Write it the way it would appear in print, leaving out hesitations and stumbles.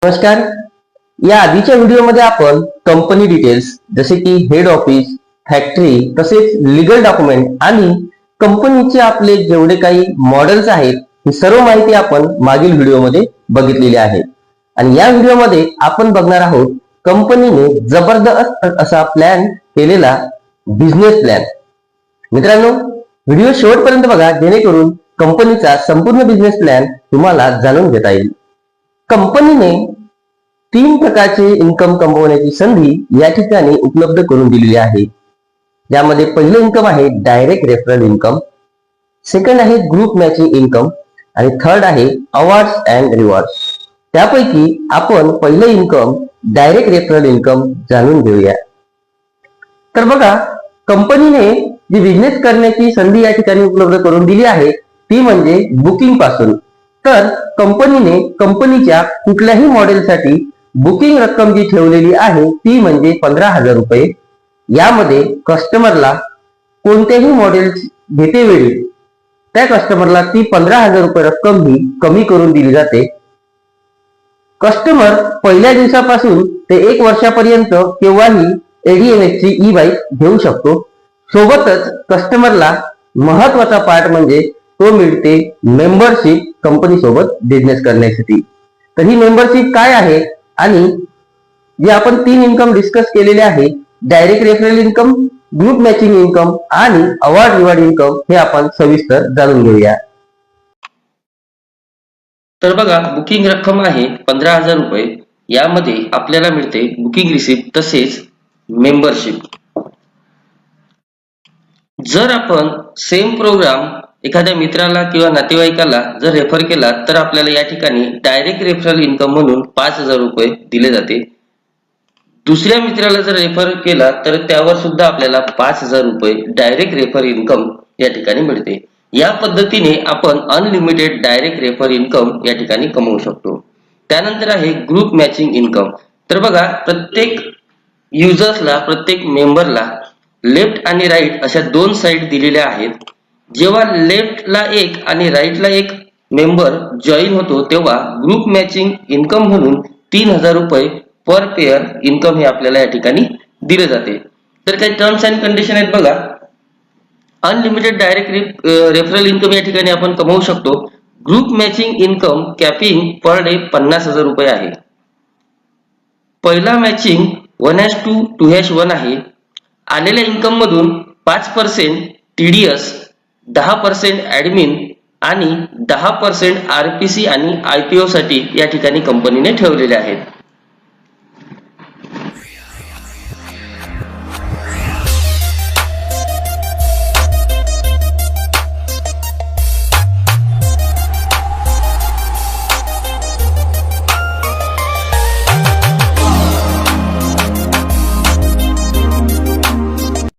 नमस्कार. या आधीच्या व्हिडिओमध्ये आपण कंपनी डिटेल्स जसे की हेड ऑफिस, फॅक्टरी तसेच लीगल डॉक्युमेंट आणि कंपनीचे आपले जेवढे काही मॉडेल्स आहेत ही सर्व माहिती आपण मागील व्हिडिओमध्ये बघितलेली आहे. आणि या व्हिडिओमध्ये आपण बघणार आहोत कंपनीने जबरदस्त असा प्लॅन केलेला बिझनेस प्लॅन. मित्रांनो, व्हिडिओ शेवटपर्यंत बघा जेणेकरून कंपनीचा संपूर्ण बिझनेस प्लॅन तुम्हाला जाणून घेता येईल. कंपनीने 3 प्रकारचे इन्कम कमवण्याची संधी या ठिकाणी उपलब्ध करून दिलेली आहे. यामध्ये पहिलं इन्कम आहे डायरेक्ट रेफरल इन्कम, सेकंड आहे ग्रुप मॅचिंग इन्कम आणि थर्ड आहे अवॉर्ड्स अँड रिवॉर्ड्स. त्यापैकी आपण पहिलं इन्कम डायरेक्ट रेफरल इन्कम जाणून घेऊया. तर बघा, कंपनीने जी बिझनेस करण्याची संधी या ठिकाणी उपलब्ध करून दिली आहे ती म्हणजे बुकिंग पासून. तर कंपनीने कंपनीच्या कुठल्याही मॉडेलसाठी बुकिंग रक्कम जी ठेवलेली आहे ती म्हणजे 15,000 रुपये. यामध्ये कस्टमरला कोणत्याही मॉडेल घेतेवेळी त्या कस्टमरला ती 15,000 रुपये रक्कम ही कमी करून दिली जाते. कस्टमर पहिल्या दिवसापासून ते 1 वर्षापर्यंत केव्हाही ADMX ची ई बाईक घेऊ शकतो. सोबतच कस्टमरला महत्वाचा पार्ट म्हणजे तो मिळते मेंबरशिप कंपनी सोबत बिझनेस करण्यासाठी. तर ही मेंबरशिप काय आहे आणि जे आपण 3 इन्कम डिस्कस केलेले आहे, direct referral income, group matching income आणि अवॉर्ड रिवॉर्ड इन्कम, हे आपण सविस्तर जाणून घेऊया. तर बघा, बुकिंग रक्कम आहे 15,000 रुपये. यामध्ये आपल्याला मिळते बुकिंग रिसिप्ट तसेच मेंबरशिप. जर आपण सेम प्रोग्राम एखाद्या मित्राला किंवा नातेवाईकाला जर रेफर केला तर आपल्याला या ठिकाणी डायरेक्ट रेफरल इन्कम म्हणून 5,000 रुपये दिले जाते. दुसऱ्या मित्राला जर रेफर केला तर त्यावर सुद्धा आपल्याला 5,000 रुपये डायरेक्ट रेफर इन्कम या ठिकाणी मिळते. या पद्धतीने आपण अनलिमिटेड डायरेक्ट रेफर इन्कम या ठिकाणी कमवू शकतो. त्यानंतर आहे ग्रुप मॅचिंग इन्कम. तर बघा, प्रत्येक युजर्सला, प्रत्येक मेंबरला लेफ्ट आणि राईट अशा 2 साईड दिलेल्या आहेत. जेव्हा लेफ्टला एक आणि राईटला एक मेंबर जॉईन होतो तेव्हा ग्रुप मॅचिंग इन्कम म्हणून 3,000 रुपये पर पेअर इन्कम हे आपल्याला या ठिकाणी दिले जाते. तर काही टर्म्स अँड कंडिशन आहेत बघा. अनलिमिटेड डायरेक्ट रेफरल इन्कम या ठिकाणी आपण कमवू शकतो. Group matching income capping per day 50,000 रुपये आहे. पहिला मॅचिंग 1:2:1 आहे. आलेल्या इन्कम मधून 5% TDS, 10% ऍडमिन आणि 10% RPC आणि IPO साठी या ठिकाणी कंपनीने ठेवलेले आहेत.